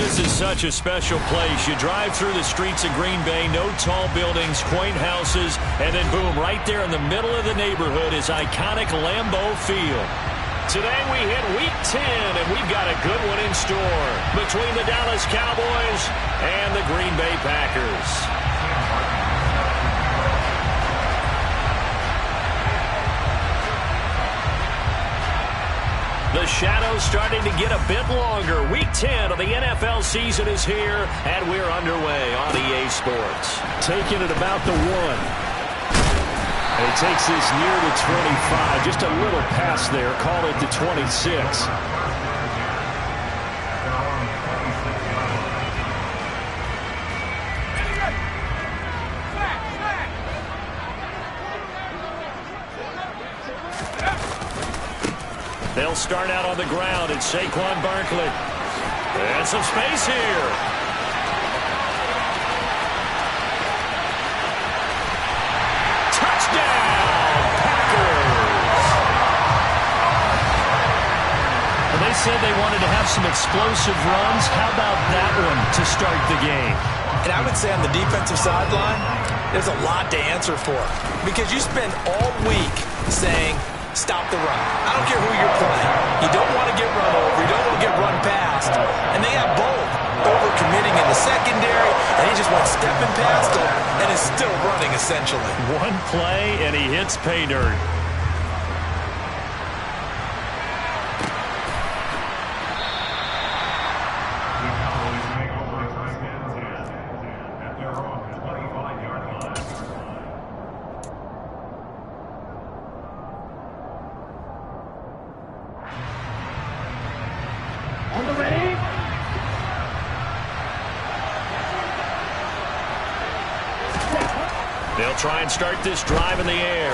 This is such a special place. You drive through the streets of Green Bay, no tall buildings, quaint houses, and then boom, right there in the middle of the neighborhood is iconic Lambeau Field. Today we hit Week 10, and we've got a good one in store between the Dallas Cowboys and the Green Bay Packers. The shadow's starting to get a bit longer. Week 10 of the NFL season is here, and we're underway on EA Sports. Taking it about the 1. And he takes this near the 25. Just a little pass there. Call it the 26. They'll start out on the ground. It's Saquon Barkley. And some space here. Touchdown, Packers. Well, they said they wanted to have some explosive runs. How about that one to start the game? And I would say on the defensive sideline, there's a lot to answer for. Because you spend all week saying, stop the run. I don't care who you're playing. You don't want to get run over. You don't want to get run past. And they have both. Over-committing in the secondary, and he just went stepping past him and is still running, essentially. One play, and he hits pay dirt. They'll try and start this drive in the air.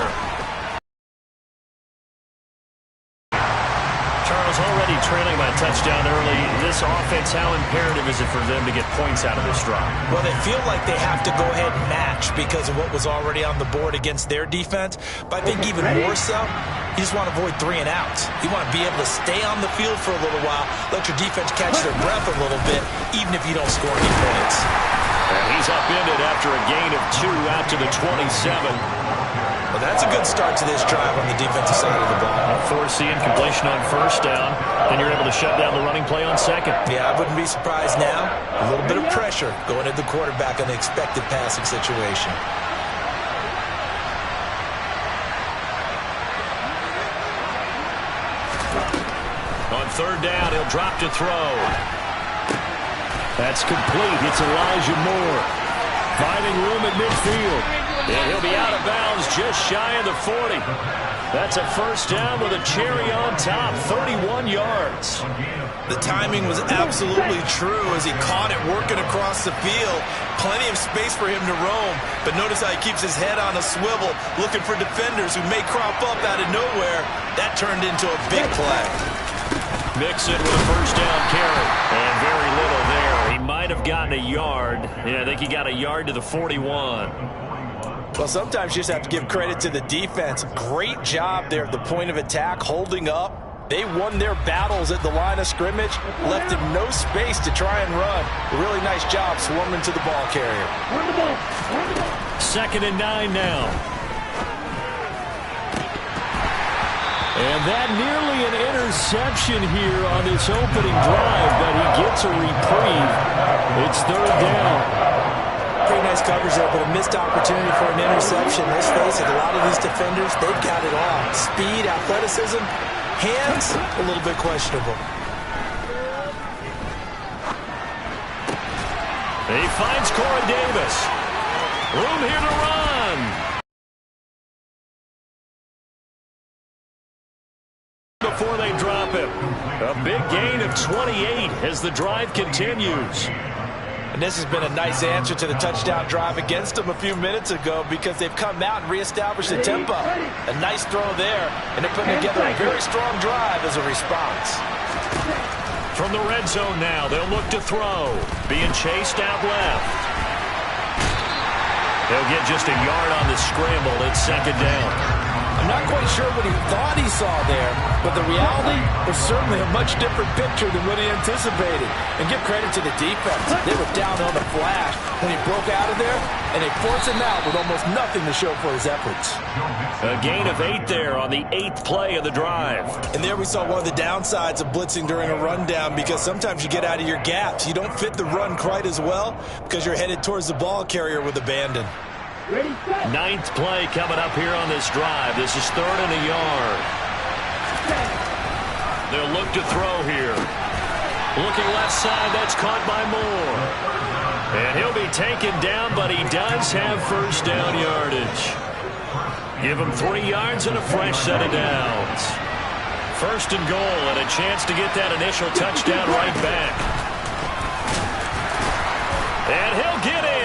Charles, already trailing by a touchdown early. This offense, how imperative is it for them to get points out of this drive? Well, they feel like they have to go ahead and match because of what was already on the board against their defense. But I think even more so, you just want to avoid 3 and outs. You want to be able to stay on the field for a little while, let your defense catch their breath a little bit, even if you don't score any points. And he's upended after a gain of 2 out to the 27. Well, that's a good start to this drive on the defensive side of the ball. Foreseeing completion on first down, then you're able to shut down the running play on second. Yeah, I wouldn't be surprised now. A little bit of pressure going at the quarterback on the expected passing situation. On third down, he'll drop to throw. That's complete. It's Elijah Moore. Finding room at midfield. And he'll be out of bounds just shy of the 40. That's a first down with a cherry on top. 31 yards. The timing was absolutely true as he caught it working across the field. Plenty of space for him to roam. But notice how he keeps his head on a swivel, looking for defenders who may crop up out of nowhere. That turned into a big play. Mixon with a first down carry. And very little there. He might have gotten a yard. Yeah, I think he got a yard to the 41. Well, sometimes you just have to give credit to the defense. Great job there at the point of attack, holding up. They won their battles at the line of scrimmage, left him no space to try and run. A really nice job swarming to the ball carrier. 2nd and 9 now. And that nearly an interception here on this opening drive, but he gets a reprieve. It's third down. Pretty nice coverage there, but a missed opportunity for an interception. Let's face it, a lot of these defenders, they've got it all. Speed, athleticism, hands, a little bit questionable. He finds Corey Davis. Room here to run. Before they drop him. A big gain of 28 as the drive continues. And this has been a nice answer to the touchdown drive against them a few minutes ago because they've come out and reestablished the tempo. A nice throw there, and they're putting together a very strong drive as a response. From the red zone now, they'll look to throw. Being chased out left. They'll get just a yard on the scramble. It's 2nd down. I I'm not quite sure what he thought he saw there, but the reality was certainly a much different picture than what he anticipated. And give credit to the defense. They were down on the flash when he broke out of there, and they forced him out with almost nothing to show for his efforts. A gain of 8 there on the 8th play of the drive. And there we saw one of the downsides of blitzing during a rundown, because sometimes you get out of your gaps. You don't fit the run quite as well because you're headed towards the ball carrier with abandon. 9th play coming up here on this drive. This is 3rd and a yard. They'll look to throw here. Looking left side, that's caught by Moore. And he'll be taken down, but he does have first down yardage. Give him 3 yards and a fresh set of downs. 1st and goal, and a chance to get that initial touchdown right back. And he'll get in.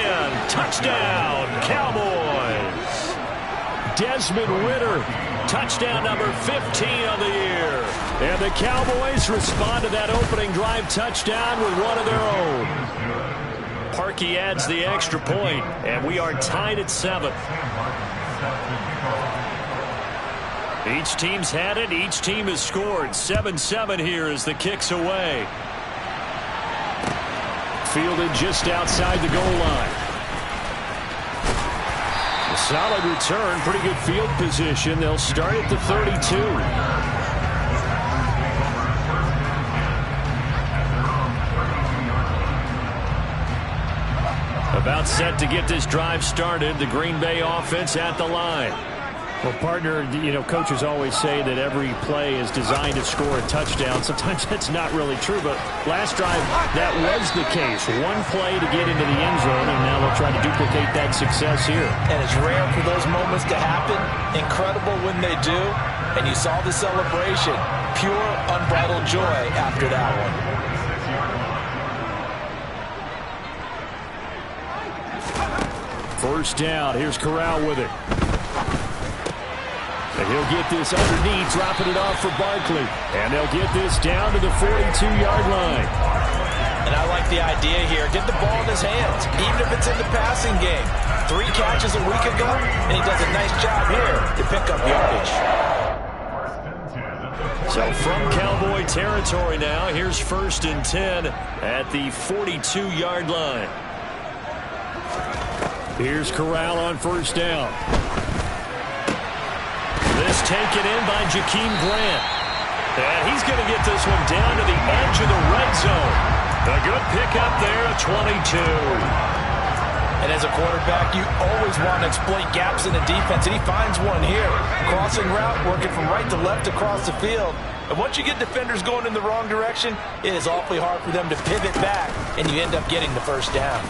Touchdown, Cowboys. Desmond Ridder, touchdown number 15 of the year. And the Cowboys respond to that opening drive touchdown with one of their own. Parkey adds the extra point, and we are tied at 7. Each team's had it. Each team has scored. 7-7 here as the kick's away. Fielded just outside the goal line. A solid return. Pretty good field position. They'll start at the 32. About set to get this drive started. The Green Bay offense at the line. Well, partner, coaches always say that every play is designed to score a touchdown. Sometimes that's not really true, but last drive, that was the case. One play to get into the end zone, and now they'll try to duplicate that success here. And it's rare for those moments to happen. Incredible when they do. And you saw the celebration. Pure, unbridled joy after that one. First down. Here's Corral with it. And he'll get this underneath, dropping it off for Barkley. And they'll get this down to the 42-yard line. And I like the idea here. Get the ball in his hands, even if it's in the passing game. 3 catches a week ago, and he does a nice job here to pick up yardage. So from Cowboy territory now, here's 1st and 10 at the 42-yard line. Here's Corral on first down. This taken in by Jakeem Grant. And he's going to get this one down to the edge of the red zone. A good pickup there at 22. And as a quarterback, you always want to exploit gaps in the defense, and he finds one here. Crossing route, working from right to left across the field. And once you get defenders going in the wrong direction, it is awfully hard for them to pivot back, and you end up getting the first down.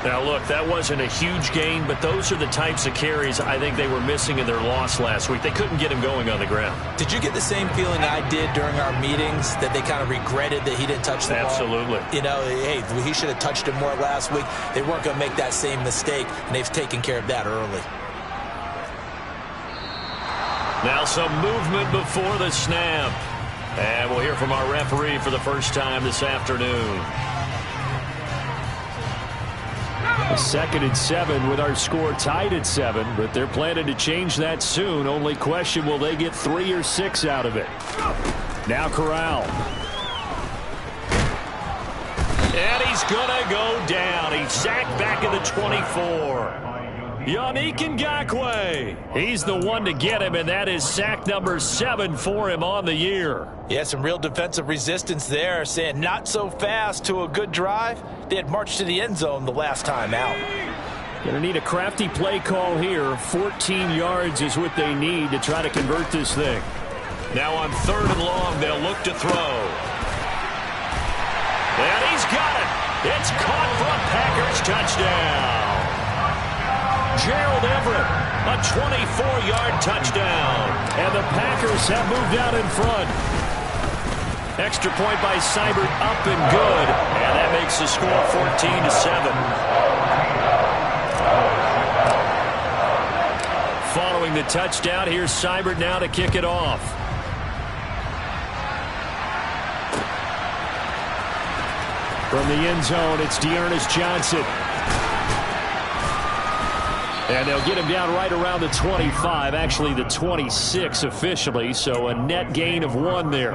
Now, look, that wasn't a huge gain, but those are the types of carries I think they were missing in their loss last week. They couldn't get him going on the ground. Did you get the same feeling I did during our meetings, that they kind of regretted that he didn't touch the ball? Absolutely. Hey, he should have touched him more last week. They weren't going to make that same mistake, and they've taken care of that early. Now some movement before the snap. And we'll hear from our referee for the first time this afternoon. 2nd and 7 with our score tied at 7, but they're planning to change that soon. Only question, will they get 3 or 6 out of it? Now Corral. And he's going to go down. He's sacked back at the 24. Yannick Ngakoue. He's the one to get him, and that is sack number 7 for him on the year. Yeah, some real defensive resistance there, saying not so fast to a good drive. They had marched to the end zone the last time out. Going to need a crafty play call here. 14 yards is what they need to try to convert this thing. Now on 3rd and long, they'll look to throw. And he's got it. It's caught for a Packers touchdown. Gerald Everett, a 24-yard touchdown. And the Packers have moved out in front. Extra point by Seibert, up and good. And that makes the score 14-7. Following the touchdown, here's Seibert now to kick it off. From the end zone, it's Dearness Johnson. And they'll get him down right around the 25, actually the 26 officially, so a net gain of 1 there.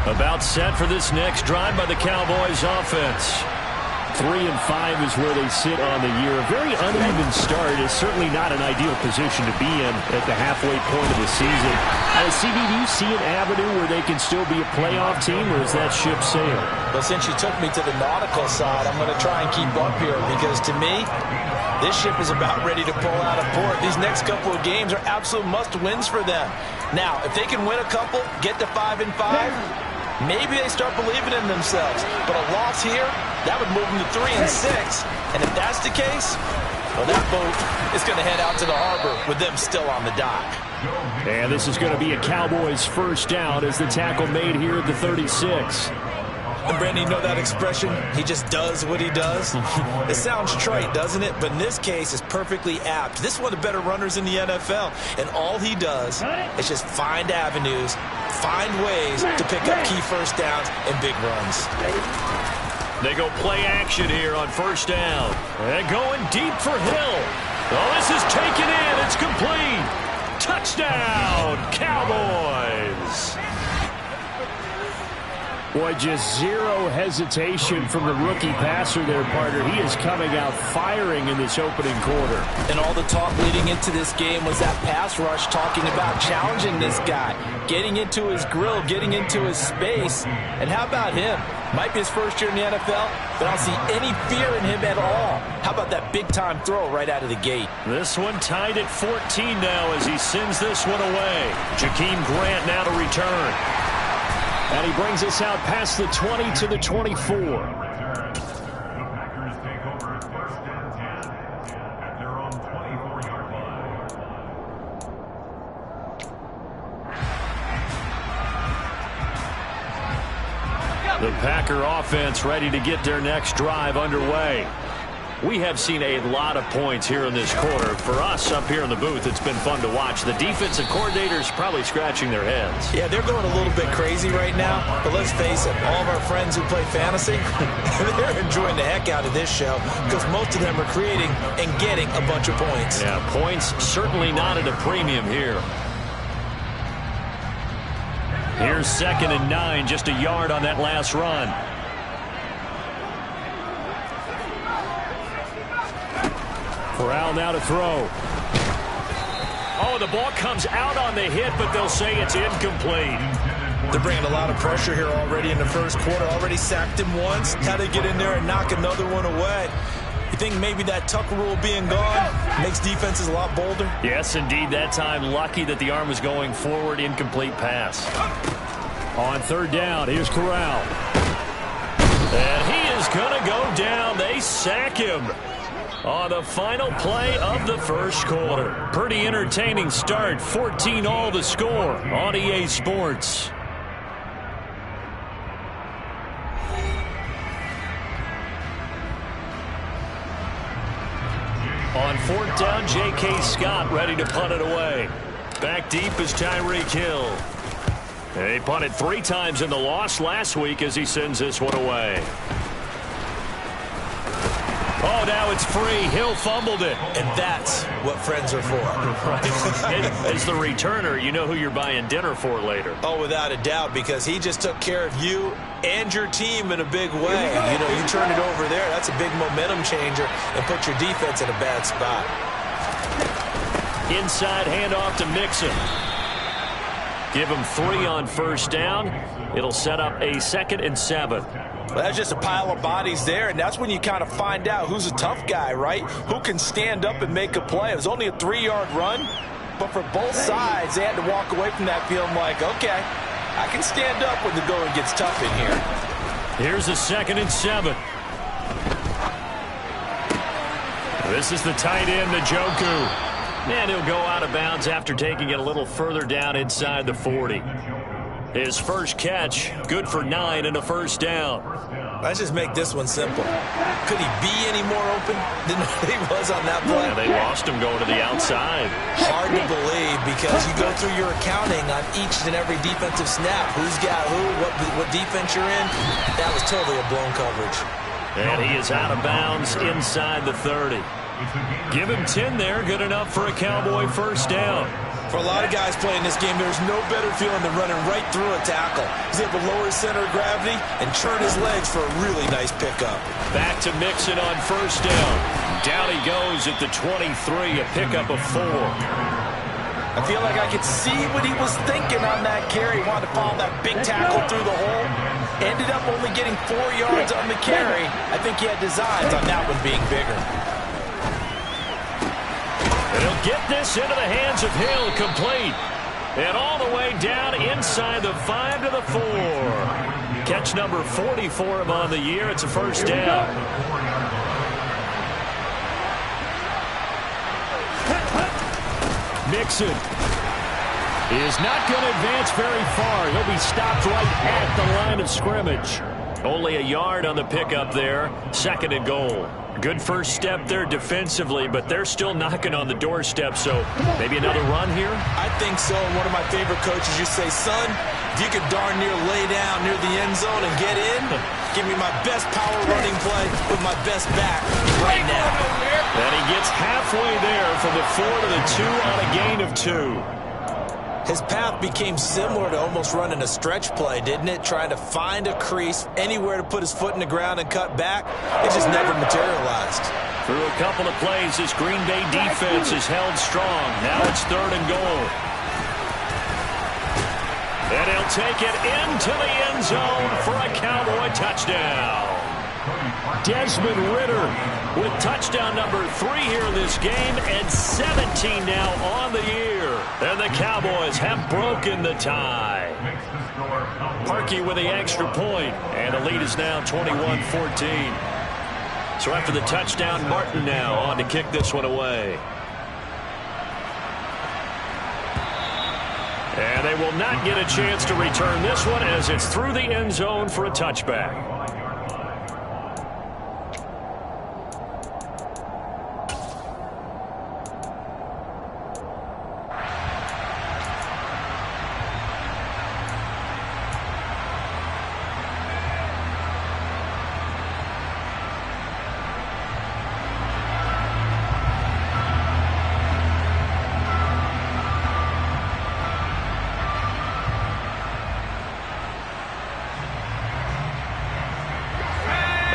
About set for this next drive by the Cowboys offense. 3-5 is where they sit on the year. A very uneven start is certainly not an ideal position to be in at the halfway point of the season. CB, do you see an avenue where they can still be a playoff team, or is that ship sailed? Well, since you took me to the nautical side, I'm going to try and keep up here because to me, this ship is about ready to pull out of port. These next couple of games are absolute must-wins for them. Now, if they can win a couple, get to 5-5, maybe they start believing in themselves. But a loss here, that would move them to 3-6. And if that's the case, well, that boat is going to head out to the harbor with them still on the dock. And this is going to be a Cowboys first down as the tackle made here at the 36. And Brandon, you know that expression? He just does what he does. It sounds trite, doesn't it? But in this case, it's perfectly apt. This is one of the better runners in the NFL. And all he does is just find avenues, find ways to pick up key first downs and big runs. They go play action here on first down. And going deep for Hill. Oh, this is taken in. It's complete. Touchdown, Cowboys. Boy, just zero hesitation from the rookie passer there, partner. He is coming out firing in this opening quarter. And all the talk leading into this game was that pass rush talking about challenging this guy, getting into his grill, getting into his space. And how about him? Might be his first year in the NFL, but I don't see any fear in him at all. How about that big-time throw right out of the gate? This one tied at 14 now as he sends this one away. Jakeem Grant now to return. And he brings us out past the 20 to the 24. The Packer offense ready to get their next drive underway. We have seen a lot of points here in this quarter. For us up here in the booth, it's been fun to watch. The defensive coordinators probably scratching their heads. Yeah, they're going a little bit crazy right now. But let's face it, all of our friends who play fantasy, they're enjoying the heck out of this show because most of them are creating and getting a bunch of points. Yeah, points certainly not at a premium here. Here's 2nd and 9, just a yard on that last run. Corral now to throw. Oh, the ball comes out on the hit, but they'll say it's incomplete. They're bringing a lot of pressure here already in the first quarter. Already sacked him once. How to get in there and knock another one away. You think maybe that Tucker rule being gone makes defenses a lot bolder? Yes, indeed. That time, lucky that the arm was going forward. Incomplete pass. On 3rd down, here's Corral. And he is going to go down. They sack him on the final play of the first quarter. Pretty entertaining start. 14-all the score on EA Sports. On 4th down, J.K. Scott ready to punt it away. Back deep is Tyreek Hill. He punted 3 times in the loss last week as he sends this one away. Oh, now it's free. Hill fumbled it. And that's what friends are for. As the returner, you know who you're buying dinner for later. Oh, without a doubt, because he just took care of you and your team in a big way. You know, you turn it over there, that's a big momentum changer and put your defense in a bad spot. Inside handoff to Mixon. Give him 3 on first down. It'll set up a 2nd and 7. Well, that's just a pile of bodies there, and that's when you kind of find out who's a tough guy, right? Who can stand up and make a play. It was only a 3-yard run, but for both sides, they had to walk away from that feeling like, okay, I can stand up when the going gets tough in here. Here's a 2nd and 7. This is the tight end, Njoku. And he'll go out of bounds after taking it a little further down inside the 40. His first catch, good for 9 and a first down. Let's just make this one simple. Could he be any more open than he was on that play? Yeah, they lost him going to the outside. Hard to believe because you go through your accounting on each and every defensive snap. Who's got who, what defense you're in. That was totally a blown coverage. And he is out of bounds inside the 30. Give him 10 there. Good enough for a Cowboy first down. For a lot of guys playing this game, there's no better feeling than running right through a tackle. He's able to lower his center of gravity and churn his legs for a really nice pickup. Back to Mixon on first down. Down he goes at the 23, a pickup of 4. I feel like I could see what he was thinking on that carry. He wanted to follow that big tackle through the hole. Ended up only getting 4 yards on the carry. I think he had designs on that one being bigger. And he'll get this into the hands of Hill, complete. And all the way down inside the 5 to the 4. Catch number 40 for him on the year. It's a first down. Mixon is not going to advance very far. He'll be stopped right at the line of scrimmage. Only a yard on the pickup there. 2nd and goal. Good first step there defensively, but they're still knocking on the doorstep, so maybe another run here? I think so. And one of my favorite coaches used to say, son, if you could darn near lay down near the end zone and get in, give me my best power running play with my best back right now. And he gets halfway there from the 4 to the 2 on a gain of 2. His path became similar to almost running a stretch play, didn't it? Trying to find a crease, anywhere to put his foot in the ground and cut back. It just never materialized. Through a couple of plays, this Green Bay defense is held strong. Now it's 3rd and goal. And he'll take it into the end zone for a Cowboy touchdown. Desmond Ridder with touchdown number 3 here in this game and 17 now on the year. And the Cowboys have broken the tie. Parkey with the extra point, and the lead is now 21-14. So after the touchdown, Martin now on to kick this one away. And they will not get a chance to return this one as it's through the end zone for a touchback.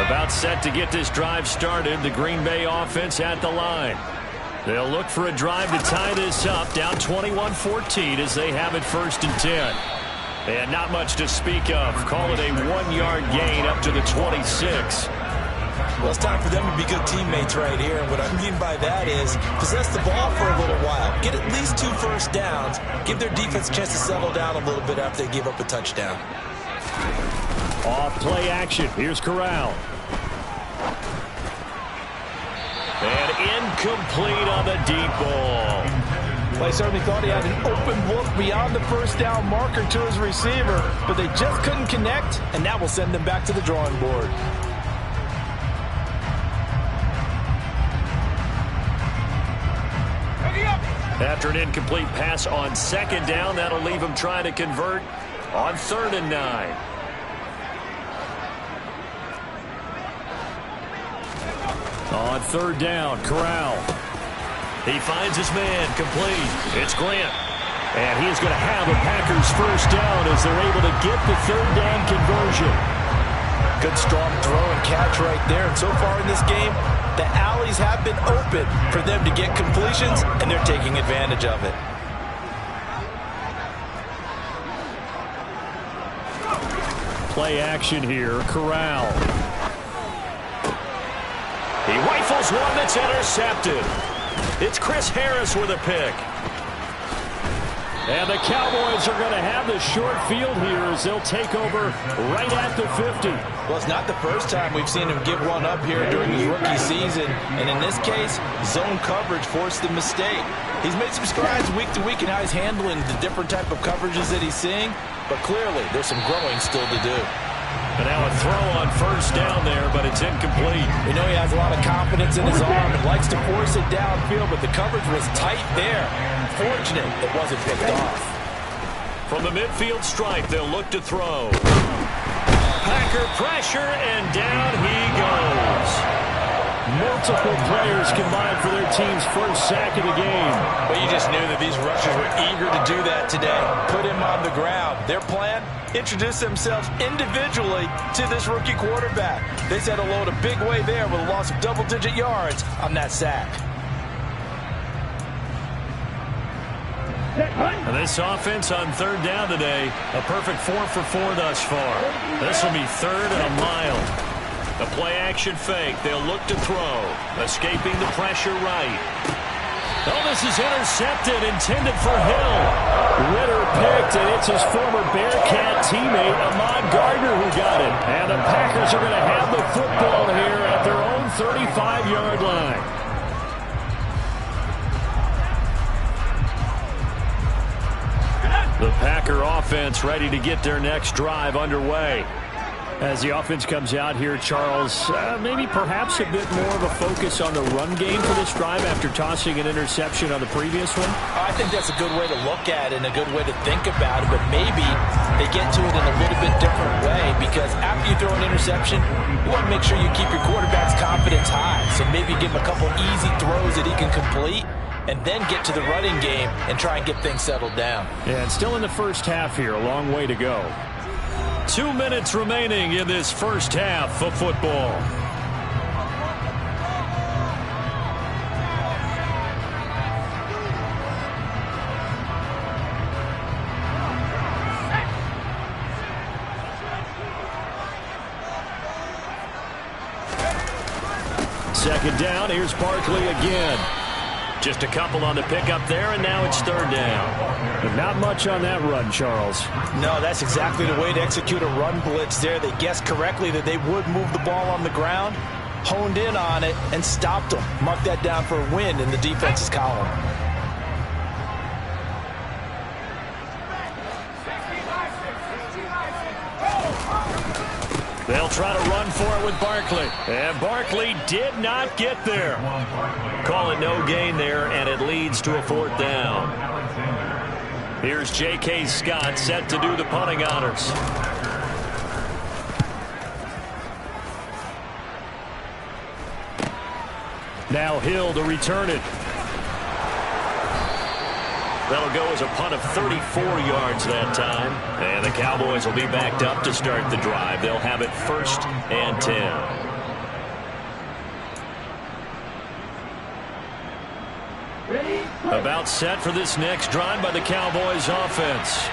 About set to get this drive started. The Green Bay offense at the line. They'll look for a drive to tie this up. Down 21-14 as they have it 1st and 10. And not much to speak of. Call it a 1-yard gain up to the 26. Well, it's time for them to be good teammates right here. And what I mean by that is possess the ball for a little while. Get at least 2 first downs. Give their defense a chance to settle down a little bit after they give up a touchdown. Off play action. Here's Corral. And incomplete on the deep ball. Well, he certainly thought he had an open look beyond the first down marker to his receiver, but they just couldn't connect, and that will send them back to the drawing board. After an incomplete pass on 2nd down, that'll leave him trying to convert on 3rd and 9. On 3rd down, Corral. He finds his man, complete. It's Grant. And he is going to have a Packers first down as they're able to get the 3rd down conversion. Good strong throw and catch right there. And so far in this game, the alleys have been open for them to get completions, and they're taking advantage of it. Play action here. Corral. He rifles one that's intercepted. It's Chris Harris with a pick. And the Cowboys are going to have the short field here as they'll take over right at the 50. Well, it's not the first time we've seen him give one up here during his rookie season. And in this case, zone coverage forced the mistake. He's made some strides week to week in how he's handling the different type of coverages that he's seeing. But clearly, there's some growing still to do. And now a throw on first down there, but it's incomplete. You know he has a lot of confidence in his arm and likes to force it downfield, but the coverage was tight there. Fortunate it wasn't picked off. From the midfield stripe, they'll look to throw. Packer pressure, and down he goes. Multiple players combined for their team's first sack of the game. But you just knew that these rushers were eager to do that today. Put him on the ground. Their plan? Introduce themselves individually to this rookie quarterback. They said hello in a big way there with a loss of double-digit yards on that sack. And this offense on third down today, a perfect 4 for 4 thus far. This will be third and a mile. The play-action fake. They'll look to throw. Escaping the pressure right. Oh, this is intercepted, intended for Hill. Ritter picked, and it's his former Bearcat teammate, Ahmad Gardner, who got it. And the Packers are going to have the football here at their own 35-yard line. The Packer offense ready to get their next drive underway. As the offense comes out here, Charles, maybe perhaps a bit more of a focus on the run game for this drive after tossing an interception on the previous one? I think that's a good way to look at it and a good way to think about it, but maybe they get to it in a little bit different way because after you throw an interception, you want to make sure you keep your quarterback's confidence high. So maybe give him a couple easy throws that he can complete and then get to the running game and try and get things settled down. Yeah, and still in the first half here, a long way to go. 2 minutes remaining in this first half of football. Second down, here's Barkley again. Just a couple on the pickup there, and now it's third down. But not much on that run, Charles. No, that's exactly the way to execute a run blitz there. They guessed correctly that they would move the ball on the ground, honed in on it, and stopped them. Mark that down for a win in the defense's column. They'll try to run for it with Barkley. And Barkley did not get there. Call it no gain there, and it leads to a fourth down. Here's J.K. Scott set to do the punting honors. Now Hill to return it. That'll go as a punt of 34 yards that time. And the Cowboys will be backed up to start the drive. They'll have it 1st and 10. About set for this next drive by the Cowboys offense.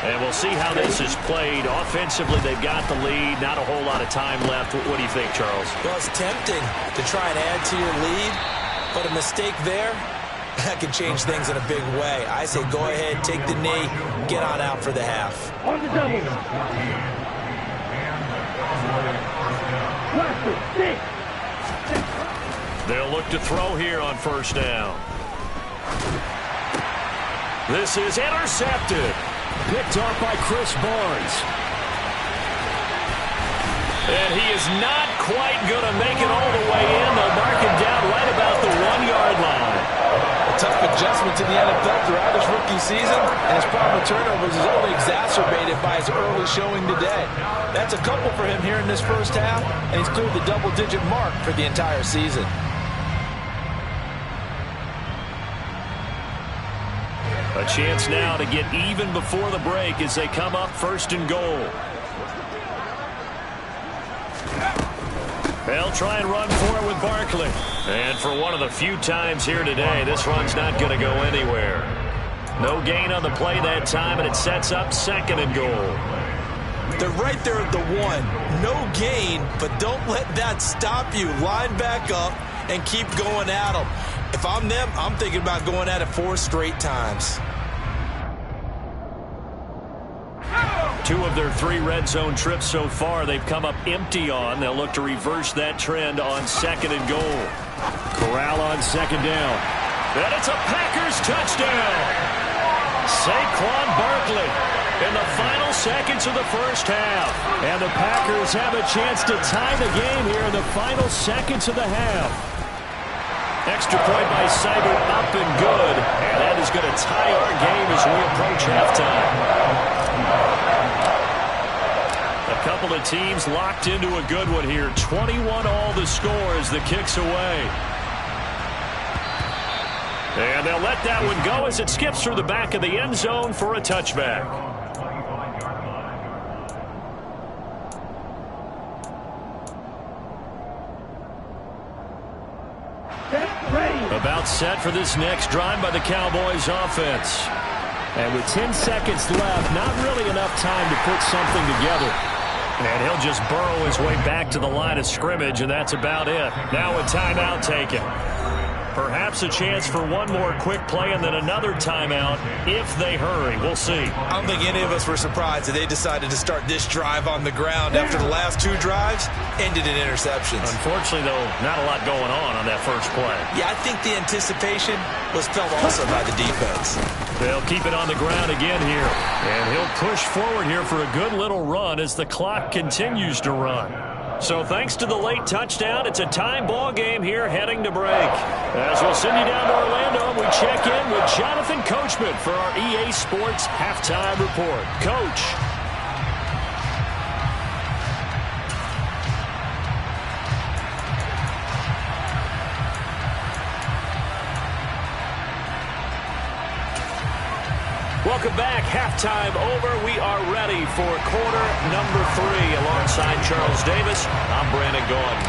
And we'll see how this is played. Offensively, they've got the lead. Not a whole lot of time left. What do you think, Charles? Well, it's tempting to try and add to your lead, but a mistake there, that can change things in a big way. I say go ahead, take the knee, get on out for the half. On the double. They'll look to throw here on first down. This is intercepted. Picked off by Chris Barnes. And he is not quite going to make it all the way in. They'll mark him down right about the 1-yard line. A tough adjustment to the NFL throughout his rookie season, and his problem with turnovers is only exacerbated by his early showing today. That's a couple for him here in this first half, and he's cleared the double-digit mark for the entire season. A chance now to get even before the break as they come up 1st and goal. They'll try and run for it with Barkley. And for one of the few times here today, this run's not going to go anywhere. No gain on the play that time, and it sets up 2nd and goal. They're right there at the 1. No gain, but don't let that stop you. Line back up and keep going at them. If I'm them, I'm thinking about going at it 4 straight times. 2 of their 3 red zone trips so far, they've come up empty on. They'll look to reverse that trend on 2nd and goal. Corral on 2nd down. And it's a Packers touchdown. Saquon Barkley in the final seconds of the first half. And the Packers have a chance to tie the game here in the final seconds of the half. Extra point by Seibert, up and good. And that is going to tie our game as we approach halftime. A couple of teams locked into a good one here. 21 all the score as the kick's away. And they'll let that one go as it skips through the back of the end zone for a touchback. About set for this next drive by the Cowboys offense. And with 10 seconds left, not really enough time to put something together. And he'll just burrow his way back to the line of scrimmage, and that's about it. Now a timeout taken. Perhaps a chance for one more quick play and then another timeout if they hurry. We'll see. I don't think any of us were surprised that they decided to start this drive on the ground after the last two drives ended in interceptions. Unfortunately, though, not a lot going on that first play. Yeah, I think the anticipation was felt also by the defense. They'll keep it on the ground again here. And he'll push forward here for a good little run as the clock continues to run. So thanks to the late touchdown, it's a time ball game here heading to break. As we'll send you down to Orlando, we check in with Jonathan Coachman for our EA Sports Halftime Report. Coach. Welcome back. Halftime over. We are ready for quarter number 3. Alongside Charles Davis, I'm Brandon Gaudin.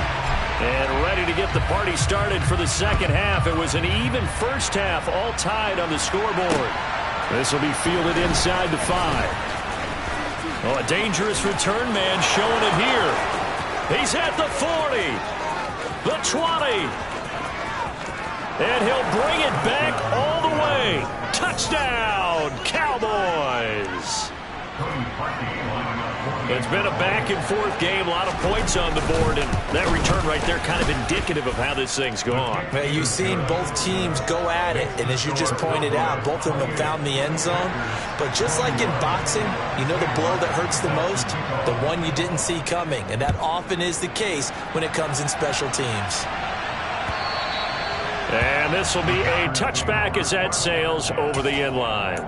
And ready to get the party started for the second half. It was an even first half, all tied on the scoreboard. This will be fielded inside the 5. Oh, a dangerous return man showing it here. He's at the 40, the 20. And he'll bring it back all the way. Touchdown, Cowboys. It's been a back-and-forth game, a lot of points on the board, and that return right there kind of indicative of how this thing's gone. Man, you've seen both teams go at it, and as you just pointed out, both of them have found the end zone. But just like in boxing, you know the blow that hurts the most? The one you didn't see coming, and that often is the case when it comes in special teams. And this will be a touchback as that sails over the end line.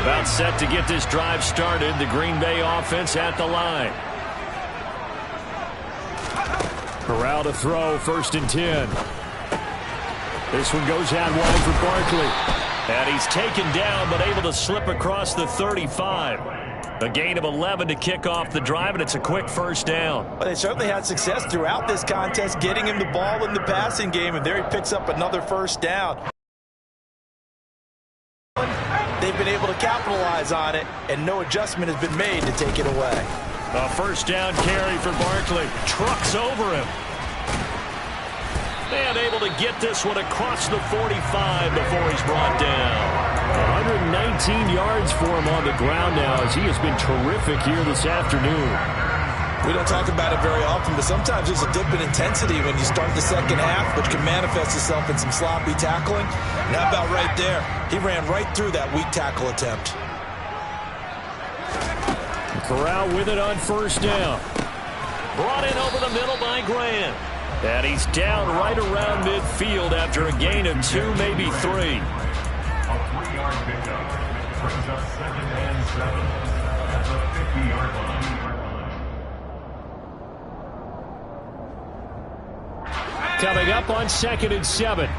About set to get this drive started. The Green Bay offense at the line. Corral to throw, 1st and 10. This one goes out wide for Barkley. And he's taken down, but able to slip across the 35. A gain of 11 to kick off the drive, and it's a quick first down. Well, they certainly had success throughout this contest, getting him the ball in the passing game, and there he picks up another first down. They've been able to capitalize on it, and no adjustment has been made to take it away. A first down carry for Barkley. Trucks over him. And able to get this one across the 45 before he's brought down. 119 yards for him on the ground now as he has been terrific here this afternoon. We don't talk about it very often, but sometimes there's a dip in intensity when you start the second half, which can manifest itself in some sloppy tackling. And how about right there? He ran right through that weak tackle attempt. Corral with it on first down. Brought in over the middle by Grant. And he's down right around midfield after a gain of 2, maybe 3. A 3-yard pickup brings up 2nd and 7 at the 50-yard line. Coming up on 2nd and 7.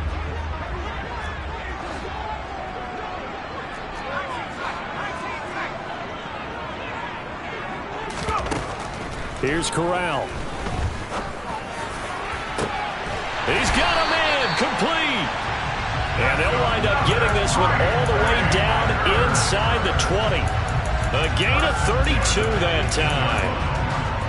Here's Corral. He's got a man complete. And they'll wind up getting this one all the way down inside the 20. A gain of 32 that time.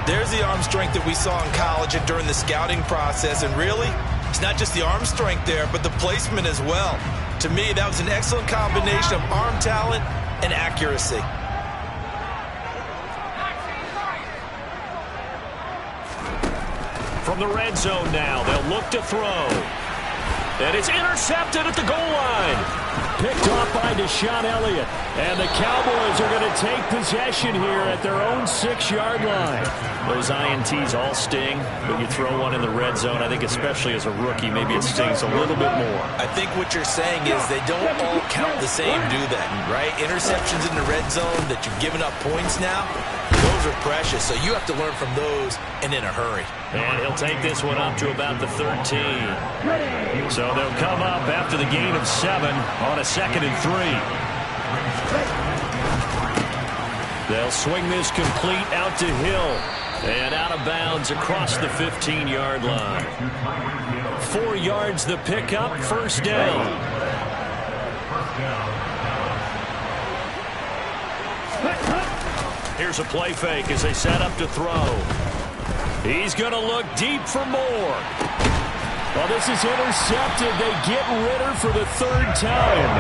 There's the arm strength that we saw in college and during the scouting process, and really, It's not just the arm strength there, but the placement as well. To me, that was an excellent combination of arm talent and accuracy. From the red zone now, they'll look to throw. And it's intercepted at the goal line. Picked off by Deshaun Elliott. And the Cowboys are going to take possession here at their own 6-yard line. Those INTs all sting, but you throw one in the red zone, I think especially as a rookie, maybe it stings a little bit more. I think what you're saying is they don't all count the same, do they? Right? Interceptions in the red zone that you've given up points now, those are precious. So you have to learn from those and in a hurry. And he'll take this one up to about the 13. So they'll come up after the gain of 7 on a 2nd and 3. They'll swing this complete out to Hill. And out of bounds across the 15-yard line. 4 yards the pickup, first down. Here's a play fake as they set up to throw. He's going to look deep for more. Well, this is intercepted. They get Ritter for the 3rd time.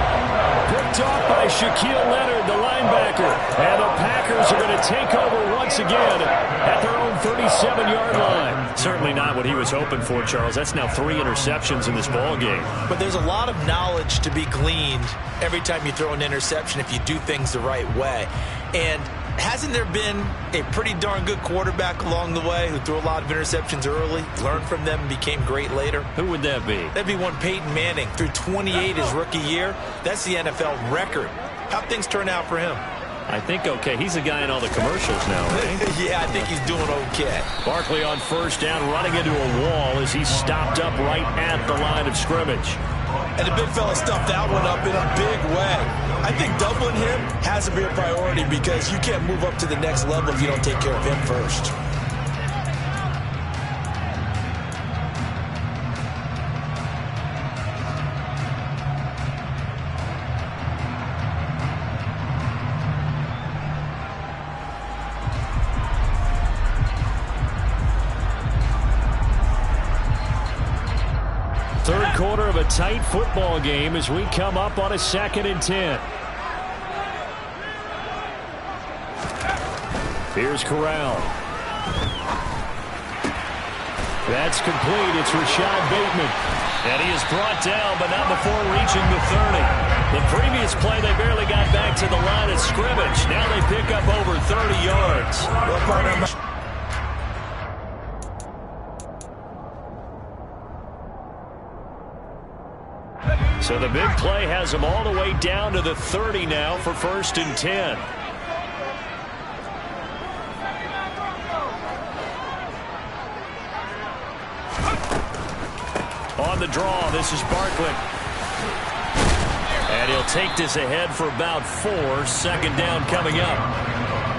Picked off by Shaquille Leonard, the linebacker. And the Packers are going to take over once again at their own 37-yard line. Certainly not what he was hoping for, Charles. That's now 3 interceptions in this ball game. But there's a lot of knowledge to be gleaned every time you throw an interception if you do things the right way. And hasn't there been a pretty darn good quarterback along the way who threw a lot of interceptions early, learned from them, and became great later? Who would that be? That'd be one Peyton Manning. Threw 28 his rookie year. That's the NFL record. How'd things turn out for him? I think okay. He's the guy in all the commercials now, right? Yeah, I think he's doing okay. Barkley on first down, running into a wall as he's stopped up right at the line of scrimmage. And the big fella stuffed that one up in a big way. I think doubling him has to be a priority because you can't move up to the next level if you don't take care of him first. Third quarter of a tight football game as we come up on a 2nd and 10. Here's Corral. That's complete. It's Rashad Bateman. And he is brought down, but not before reaching the 30. The previous play, they barely got back to the line of scrimmage. Now they pick up over 30 yards. So the big play has them all the way down to the 30 now for 1st and 10. On the draw, this is Barkley. And he'll take this ahead for about 4. 2nd down coming up.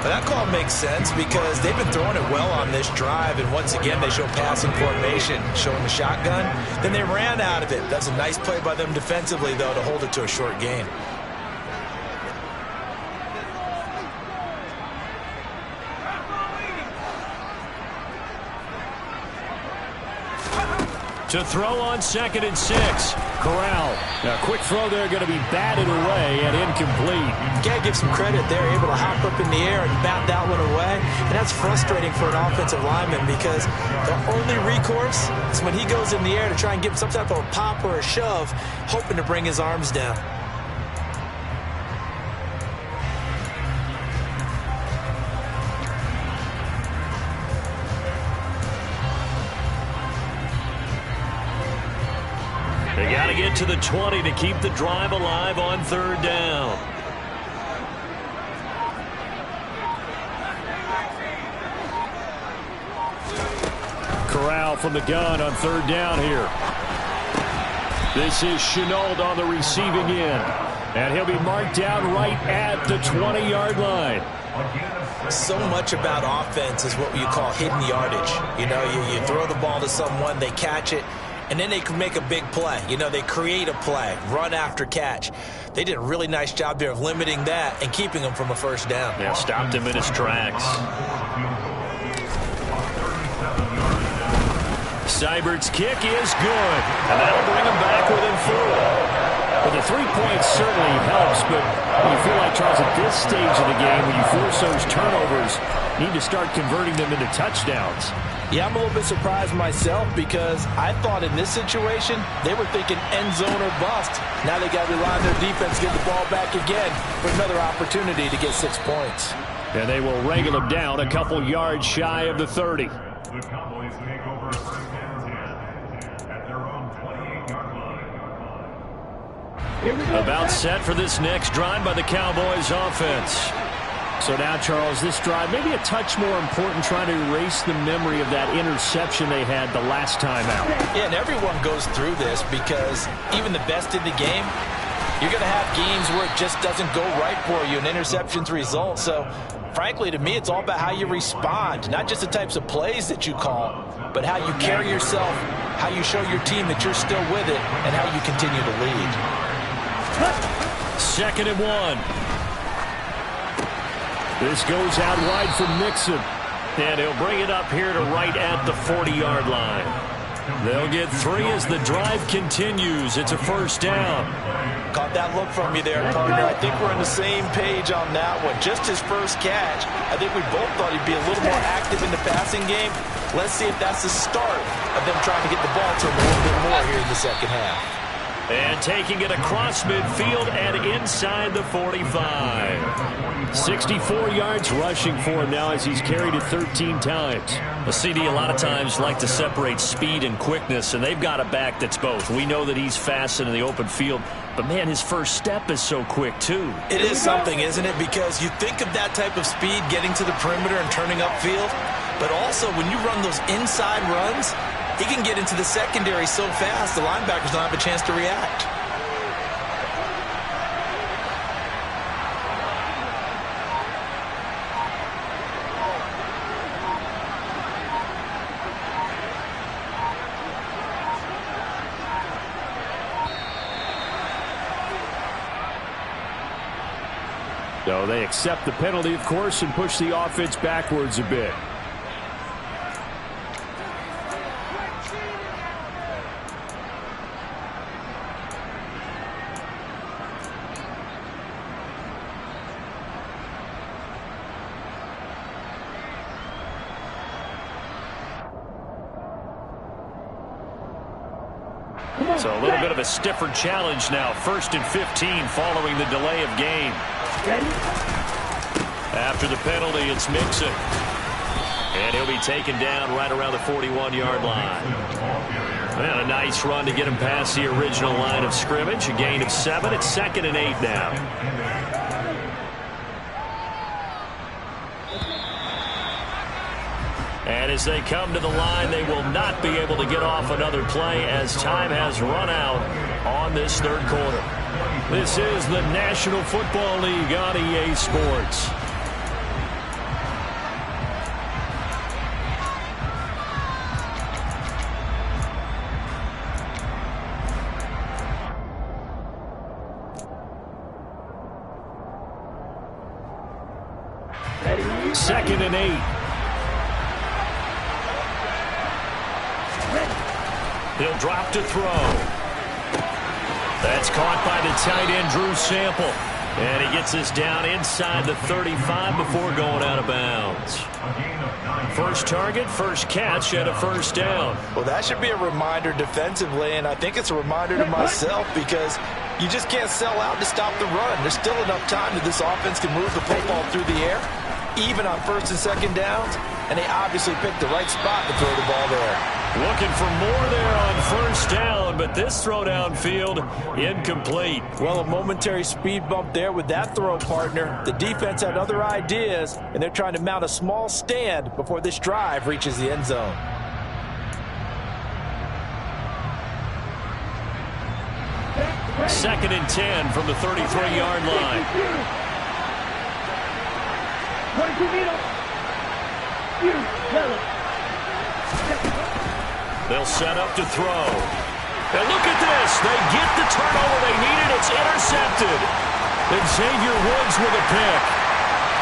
That call makes sense because they've been throwing it well on this drive, and once again they show passing formation, showing the shotgun. Then they ran out of it. That's a nice play by them defensively, though, to hold it to a short gain. To throw on 2nd and 6. Corral. Now, quick throw there, going to be batted away and incomplete. Got to give some credit. They're able to hop up in the air and bat that one away. And that's frustrating for an offensive lineman because the only recourse is when he goes in the air to try and get some type of a pop or a shove, hoping to bring his arms down. They got to get to the 20 to keep the drive alive on 3rd down. Corral from the gun on 3rd down here. This is Shenault on the receiving end. And he'll be marked down right at the 20-yard line. So much about offense is what you call hidden yardage. You know, you throw the ball to someone, they catch it, and then they can make a big play. You know, they create a play, run after catch. They did a really nice job there of limiting that and keeping him from a 1st down. Yeah, stopped him in his tracks. Seibert's kick is good, and that'll bring them back within 4. Well, the 3 points certainly helps, but you feel like, Charles, at this stage of the game, when you force those turnovers, you need to start converting them into touchdowns. Yeah, I'm a little bit surprised myself because I thought in this situation they were thinking end zone or bust. Now they got to rely on their defense to get the ball back again for another opportunity to get 6 points. And they will wrangle them down a couple yards shy of the 30. The Cowboys take over first and 10 at their own 28-yard line. About set for this next drive by the Cowboys offense. So now, Charles, this drive maybe a touch more important, trying to erase the memory of that interception they had the last time out. Yeah, and everyone goes through this because even the best in the game, you're going to have games where it just doesn't go right for you and interceptions result. So, frankly, to me, it's all about how you respond, not just the types of plays that you call, but how you carry yourself, how you show your team that you're still with it, and how you continue to lead. 2nd and 1. This goes out wide for Mixon. And he'll bring it up here to right at the 40-yard line. They'll get 3 as the drive continues. It's a first down. Caught that look from you there, partner. I think we're on the same page on that one. Just his first catch. I think we both thought he'd be a little more active in the passing game. Let's see if that's the start of them trying to get the ball to him a little bit more here in the second half. And taking it across midfield and inside the 45. 64 yards rushing for him now as he's carried it 13 times. The CD a lot of times like to separate speed and quickness, and they've got a back that's both. We know that he's fast in the open field, but, man, his first step is so quick, too. It is something, isn't it? Because you think of that type of speed getting to the perimeter and turning upfield, but also when you run those inside runs, he can get into the secondary so fast the linebackers don't have a chance to react. So they accept the penalty, of course, and push the offense backwards a bit. So a little bit of a stiffer challenge now. 1st and 15 following the delay of game. After the penalty, it's Mixon. And he'll be taken down right around the 41-yard line. And a nice run to get him past the original line of scrimmage. A gain of 7. It's 2nd and 8 now. And as they come to the line, they will not be able to get off another play as time has run out on this 3rd quarter. This is the National Football League on EA Sports. Second and 8. He'll drop to throw. That's caught by the tight end, Drew Sample. And he gets us down inside the 35 before going out of bounds. First target, first catch, and a first down. Well, that should be a reminder defensively, and I think it's a reminder to myself because you just can't sell out to stop the run. There's still enough time that this offense can move the football through the air, even on 1st and 2nd downs, and they obviously picked the right spot to throw the ball there. Looking for more there on first down, but this throw downfield incomplete. Well, a momentary speed bump there with that throw, partner. The defense had other ideas, and they're trying to mount a small stand before this drive reaches the end zone. Second and 10 from the 33-yard line. They'll set up to throw. And look at this. They get the turnover they needed. It's intercepted. And Xavier Woods with a pick.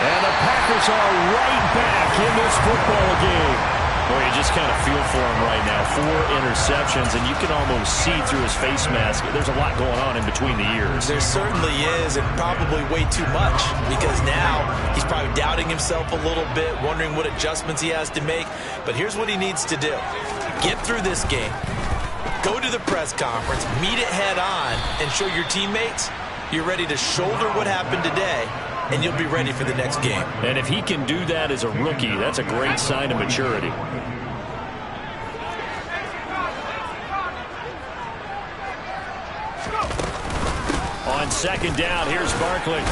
And the Packers are right back in this football game. Boy, you just kind of feel for him right now. 4 interceptions, and you can almost see through his face mask. There's a lot going on in between the ears. There certainly is, and probably way too much, because now he's probably doubting himself a little bit, wondering what adjustments he has to make. But here's what he needs to do. Get through this game, go to the press conference, meet it head on, and show your teammates you're ready to shoulder what happened today, and you'll be ready for the next game. And if he can do that as a rookie, that's a great sign of maturity. On second down, here's Barkley.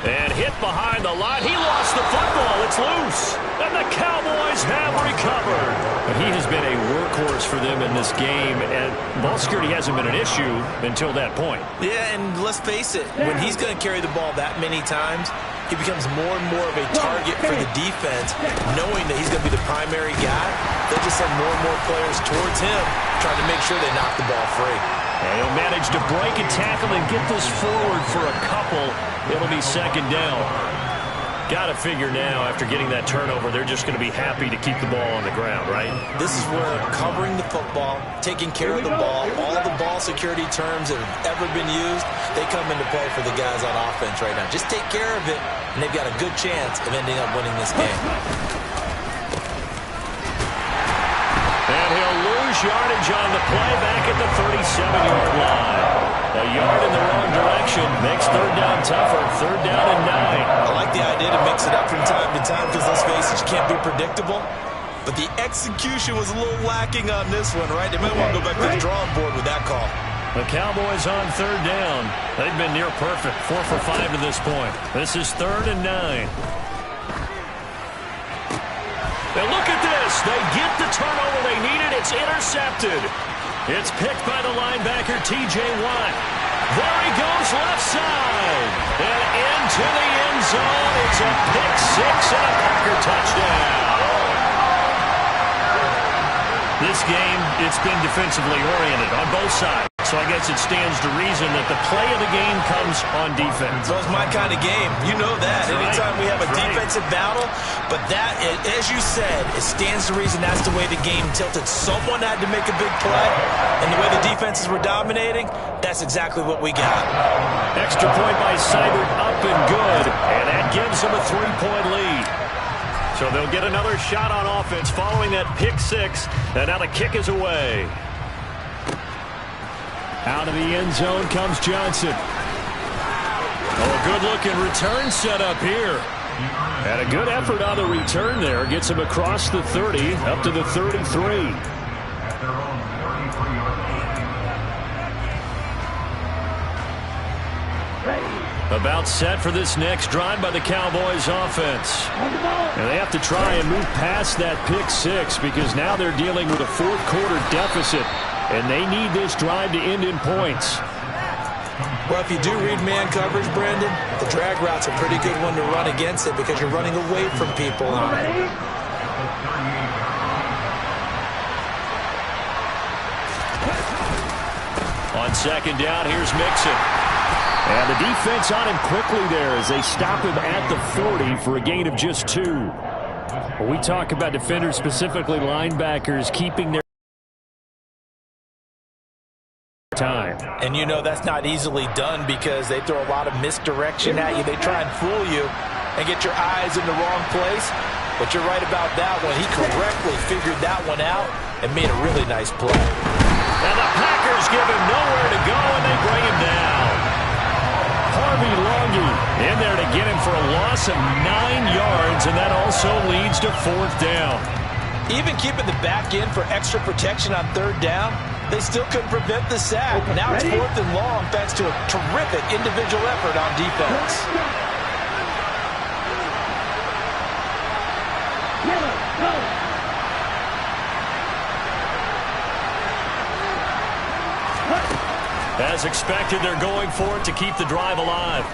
And hit behind the line. He lost the football. It's loose. And the Cowboys have recovered. But he has been a workhorse for them in this game. And ball security hasn't been an issue until that point. Yeah, and let's face it, when he's going to carry the ball that many times, he becomes more and more of a target for the defense, knowing that he's going to be the primary guy. They'll just send more and more players towards him, trying to make sure they knock the ball free. And he'll manage to break a tackle and get this forward for a couple. It'll be second down. Got to figure now, after getting that turnover, they're just going to be happy to keep the ball on the ground, right? This is where covering the football, taking care of the ball, all the ball security terms that have ever been used, they come into play for the guys on offense right now. Just take care of it, and they've got a good chance of ending up winning this game. And he'll lose yardage on the play back at the 37-yard line. A yard in the wrong direction makes third down tougher. Third down and 9. I like the idea to mix it up from time to time because, let's face it, you can't be predictable. But the execution was a little lacking on this one, right? They might want to go back to the drawing board with that call. The Cowboys on third down. They've been near perfect. 4 for 5 to this point. This is third and 9. And look at this. They get the turnover they needed. It's intercepted. It's picked by the linebacker, T.J. Watt. There he goes, left side. And into the end zone. It's a pick 6 and a Packer touchdown. This game, it's been defensively oriented on both sides. So I guess it stands to reason that the play of the game comes on defense. So it's my kind of game. You know that. Anytime we have a defensive battle, but that, as you said, it stands to reason that's the way the game tilted. Someone had to make a big play, and the way the defenses were dominating, that's exactly what we got. Extra point by Seibert, up and good, and that gives them a 3-point lead. So they'll get another shot on offense following that pick 6, and now the kick is away. Out of the end zone comes Johnson. Oh, a good-looking return set up here. And a good effort on the return there. Gets him across the 30, up to the 33. At their own 33-yard line. About set for this next drive by the Cowboys offense. And they have to try and move past that pick 6 because now they're dealing with a fourth-quarter deficit. And they need this drive to end in points. Well, if you do read man coverage, Brandon, the drag route's a pretty good one to run against it because you're running away from people. On second down, here's Mixon. And the defense on him quickly there as they stop him at the 40 for a gain of just 2. When we talk about defenders, specifically linebackers, keeping their time. And you know that's not easily done because they throw a lot of misdirection at you. They try and fool you and get your eyes in the wrong place. But you're right about that one. He correctly figured that one out and made a really nice play. And the Packers give him nowhere to go, and they bring him down. Harvey Longy in there to get him for a loss of 9 yards, and that also leads to fourth down. Even keeping the back end for extra protection on third down, they still couldn't prevent the sack. Now it's fourth and long thanks to a terrific individual effort on defense. As expected, they're going for it to keep the drive alive.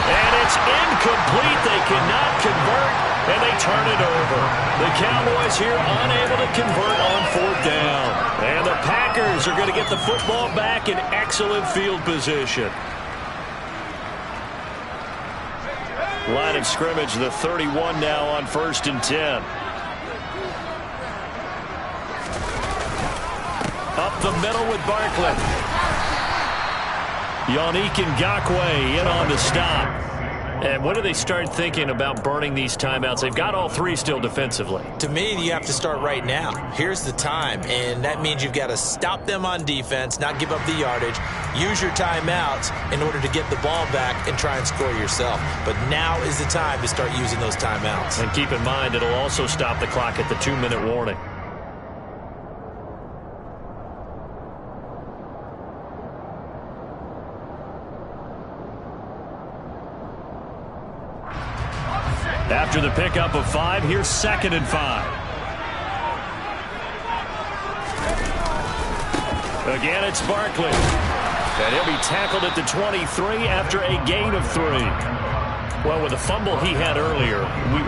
And it's incomplete. They cannot convert, and they turn it over. The Cowboys here unable to convert on fourth down. And the Packers are going to get the football back in excellent field position. Line of scrimmage, the 31 now on 1st and 10. Up the middle with Barkley. Yannick Ngakoue in on the stop. And when do they start thinking about burning these timeouts? They've got all three still defensively. To me, you have to start right now. Here's the time, and that means you've got to stop them on defense, not give up the yardage, use your timeouts in order to get the ball back and try and score yourself. But now is the time to start using those timeouts. And keep in mind, it'll also stop the clock at the 2-minute warning. After the pickup of 5, here's 2nd and 5. Again, it's Barkley. And he'll be tackled at the 23 after a gain of 3. Well, with the fumble he had earlier,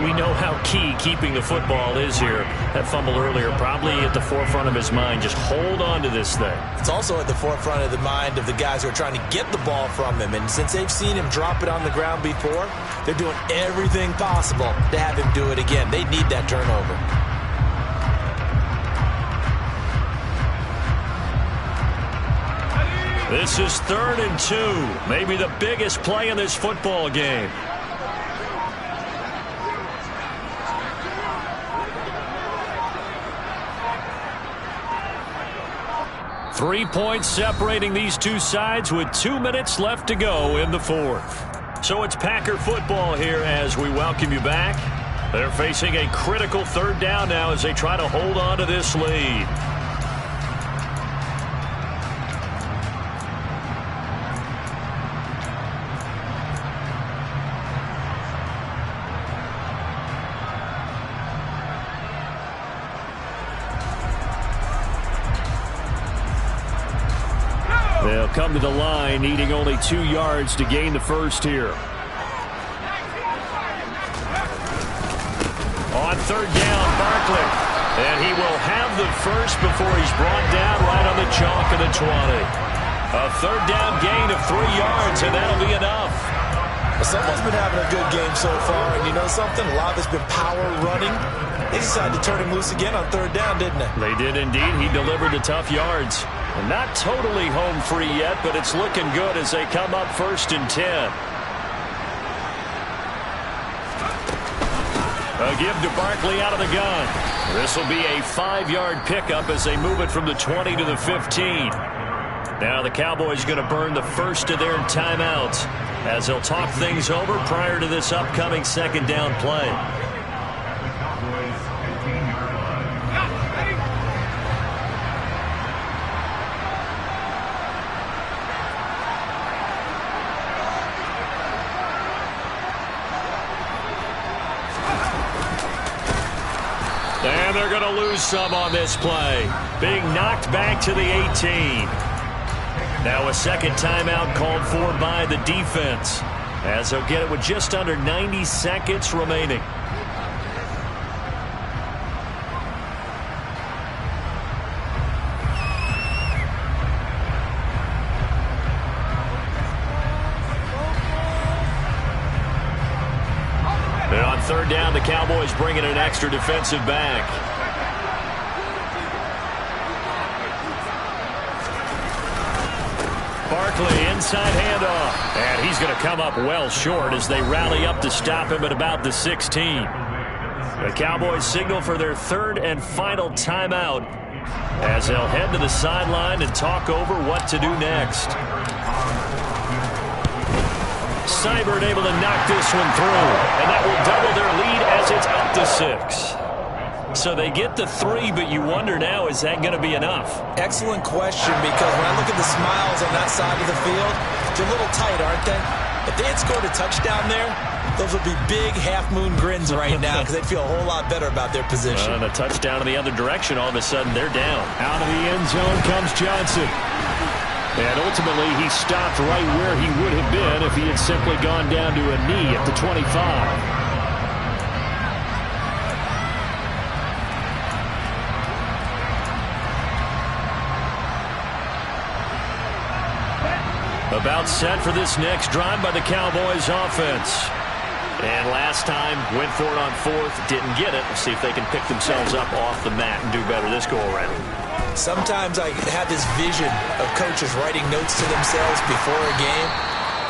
we know how key keeping the football is here. That fumble earlier probably at the forefront of his mind. Just hold on to this thing. It's also at the forefront of the mind of the guys who are trying to get the ball from him. And since they've seen him drop it on the ground before, they're doing everything possible to have him do it again. They need that turnover. This is 3rd and 2. Maybe the biggest play in this football game. Three points separating these two sides with 2 minutes left to go in the 4th. So it's Packer football here as we welcome you back. They're facing a critical 3rd down now as they try to hold on to this lead. They'll come to the line, needing only 2 yards to gain the first here. On 3rd down, Barkley. And he will have the first before he's brought down right on the chalk of the 20. A 3rd down gain of 3 yards, and that'll be enough. Well, someone's been having a good game so far, and you know something? A lot of it's been power running. They decided to turn him loose again on 3rd down, didn't they? They did indeed. He delivered the tough yards. And not totally home free yet, but it's looking good as they come up 1st and 10. A give to Barkley out of the gun. This will be a 5-yard pickup as they move it from the 20 to the 15. Now the Cowboys are going to burn the first of their timeouts as they'll talk things over prior to this upcoming 2nd down play. And they're going to lose some on this play. Being knocked back to the 18. Now a 2nd timeout called for by the defense, as they'll get it with just under 90 seconds remaining. And on 3rd down, the Cowboys bring in an extra defensive back. Barkley, inside handoff. And he's going to come up well short as they rally up to stop him at about the 16. The Cowboys signal for their 3rd and final timeout as they'll head to the sideline and talk over what to do next. Seibert able to knock this one through, and that will double their lead as it's up to 6. So they get the 3, but you wonder now, is that going to be enough? Excellent question, because when I look at the smiles on that side of the field, they're a little tight, aren't they? If they had scored a touchdown there, those would be big half-moon grins right now because they'd feel a whole lot better about their position. And a touchdown in the other direction, all of a sudden they're down. Out of the end zone comes Johnson. And ultimately, he stopped right where he would have been if he had simply gone down to a knee at the 25. About set for this next drive by the Cowboys offense. And last time, went for it on fourth, didn't get it. We'll see if they can pick themselves up off the mat and do better this go-around. Sometimes I have this vision of coaches writing notes to themselves before a game,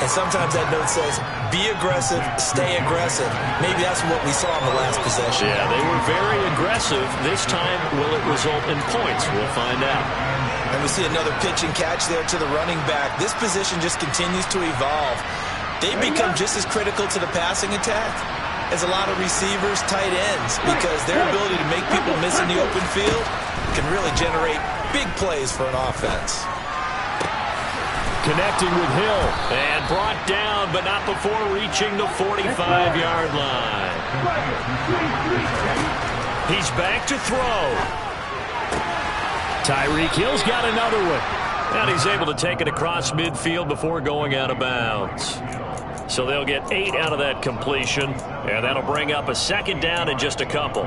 and sometimes that note says, be aggressive, stay aggressive. Maybe that's what we saw in the last possession. Yeah, they were very aggressive. This time, will it result in points? We'll find out. And we see another pitch and catch there to the running back. This position just continues to evolve. They've become just as critical to the passing attack as a lot of receivers, tight ends, because their ability to make people miss in the open field can really generate big plays for an offense. Connecting with Hill, and brought down, but not before reaching the 45-yard line. He's back to throw. Tyreek Hill's got another one. And he's able to take it across midfield before going out of bounds. So they'll get 8 out of that completion, and that'll bring up a second down in just a couple.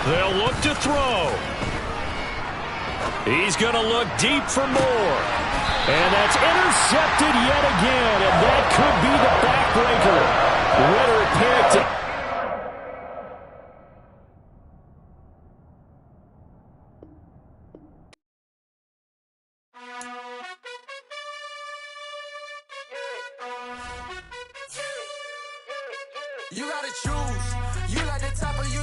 They'll look to throw. He's going to look deep for more. And that's intercepted yet again, and that could be the backbreaker. Ritter picked it. You gotta choose. You like the top or you